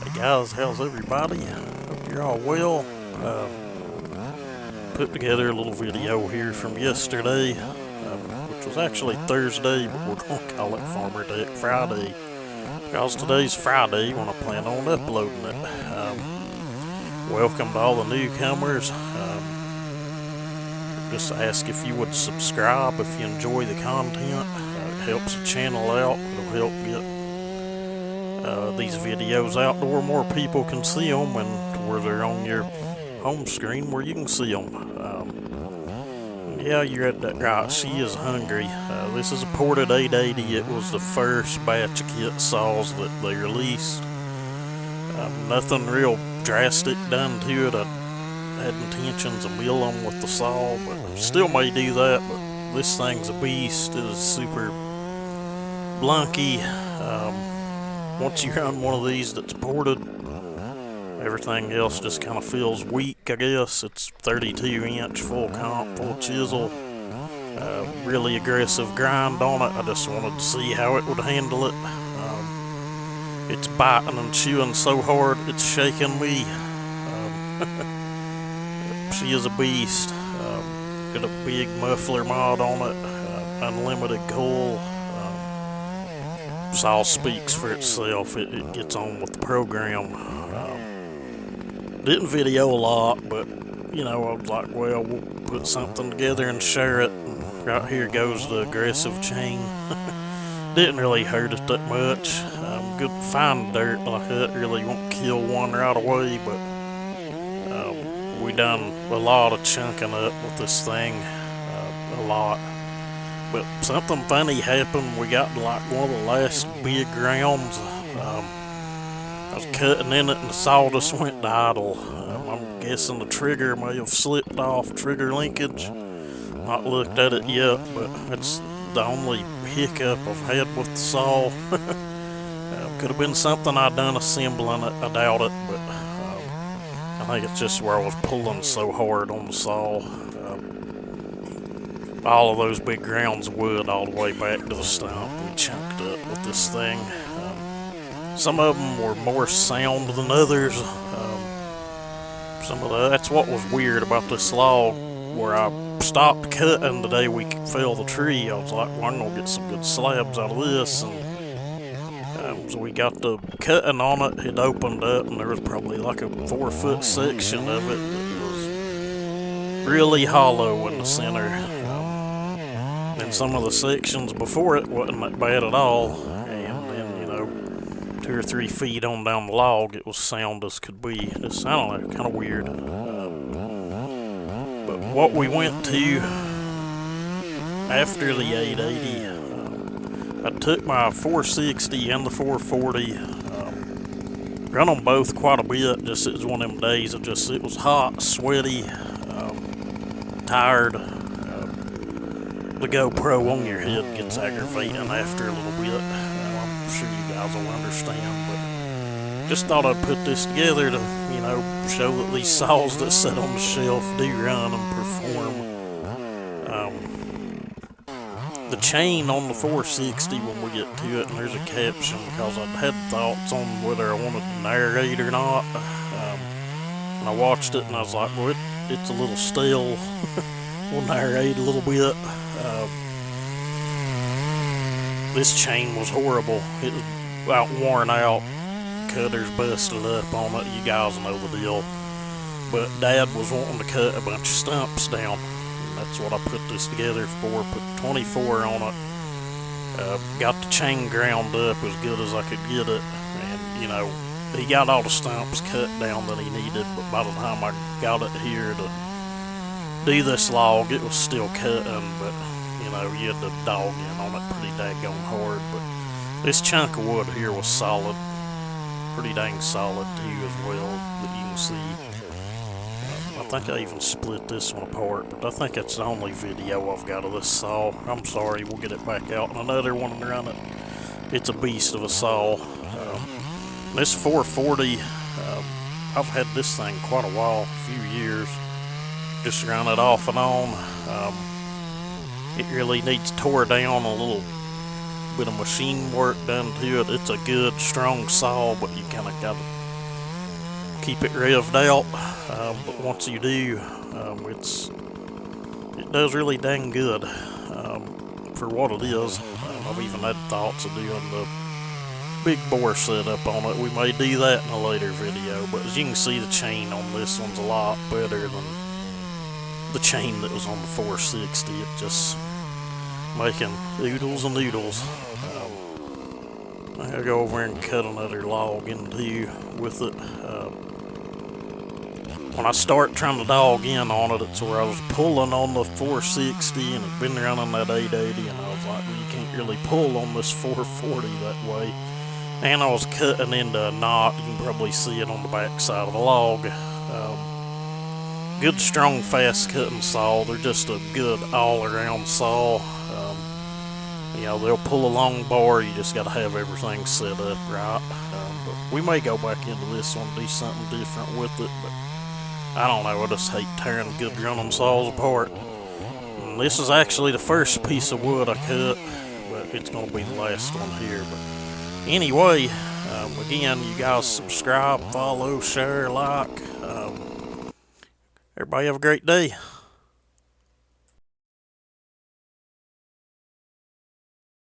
Hey guys, how's everybody? Hope you're all well. Put together a little video here from yesterday, which was actually Thursday, but we're going to call it Farmertec Friday because today's Friday when I plan on uploading it. Welcome to all the newcomers. Just ask if you would subscribe if you enjoy the content. It helps the channel out. It'll help get these videos out to where more people can see them and to where they're on your home screen where you can see them. Yeah, you're at that right. She is hungry. This is a ported 880. It was the first batch of kit saws that they released. Nothing real drastic done to it. I had intentions of mill them with the saw, but still may do that. But this thing's a beast. It is super blunky. Once you run one of these that's ported, everything else just kind of feels weak, I guess. It's 32-inch, full comp, full chisel. Really aggressive grind on it. I just wanted to see how it would handle it. It's biting and chewing so hard, it's shaking me. She is a beast. Got a big muffler mod on it, unlimited coil. Saw speaks for itself. It gets on with the program. Didn't video a lot, but you know, I was like, well, we'll put something together and share it. And right here goes the aggressive chain. Didn't really hurt it that much. Good fine dirt like that really won't kill one right away, but we done a lot of chunking up with this thing, a lot. But something funny happened. We got like one of the last big rounds. I was cutting in it and the saw just went to idle. I'm guessing the trigger may have slipped off, trigger linkage. Not looked at it yet, but that's the only hiccup I've had with the saw. Could have been something I done assembling it, I doubt it, but I think it's just where I was pulling so hard on the saw. All of those big grounds of wood all the way back to the stump we chunked up with this thing. Some of them were more sound than others. That's what was weird about this log, where I stopped cutting the day we fell the tree. I was like, well, I'm gonna get some good slabs out of this, and so we got the cutting on it. It opened up, and there was probably like a 4-foot section of it that was really hollow in the center. And some of the sections before it wasn't that bad at all. And then, 2 or 3 feet on down the log, it was sound as could be. Just, I don't know, kind of weird. But what we went to after the 880, I took my 460 and the 440, run them both quite a bit. Just it was one of them days. It was hot, sweaty, tired. The GoPro on your head gets aggravating after a little bit. I'm sure you guys will understand, but just thought I'd put this together to, show that these saws that sit on the shelf do run and perform. The chain on the 460 when we get to it, and there's a caption because I'd had thoughts on whether I wanted to narrate or not. And I watched it and I was like, well, it's a little still. We'll narrate a little bit. This chain was horrible. It was about worn out. Cutters busted up on it. You guys know the deal. But Dad was wanting to cut a bunch of stumps down. And that's what I put this together for. Put 24 on it. Got the chain ground up as good as I could get it. And, he got all the stumps cut down that he needed. But by the time I got it here to do this log, it was still cutting, but you had to dog in on it pretty daggone hard. But this chunk of wood here was solid, pretty dang solid too as well, that you can see. I think I even split this one apart, but I think that's the only video I've got of this saw. I'm sorry, we'll get it back out in another one and run it. It's a beast of a saw. This 440, I've had this thing quite a while, a few years. Just run it off and on. It really needs tore down, a little bit of machine work done to it. It's a good, strong saw, but you kind of got to keep it revved out, but once you do, it does really dang good for what it is. I've even had thoughts of doing the big bore setup on it. We may do that in a later video, but as you can see, the chain on this one's a lot better than the chain that was on the 460. It just making oodles and noodles. I'll go over and cut another log in two with it. When I start trying to dog in on it, it's where I was pulling on the 460 and it'd been running that 880, and I was like, well, you can't really pull on this 440 that way. And I was cutting into a knot. You can probably see it on the back side of the log. Good, strong, fast cutting saw. They're just a good all-around saw. You know, they'll pull a long bar. You just got to have everything set up right. But we may go back into this one, do something different with it. But I don't know. I just hate tearing good running saws apart. And this is actually the first piece of wood I cut, but it's going to be the last one here. But anyway, again, you guys subscribe, follow, share, like. Everybody have a great day.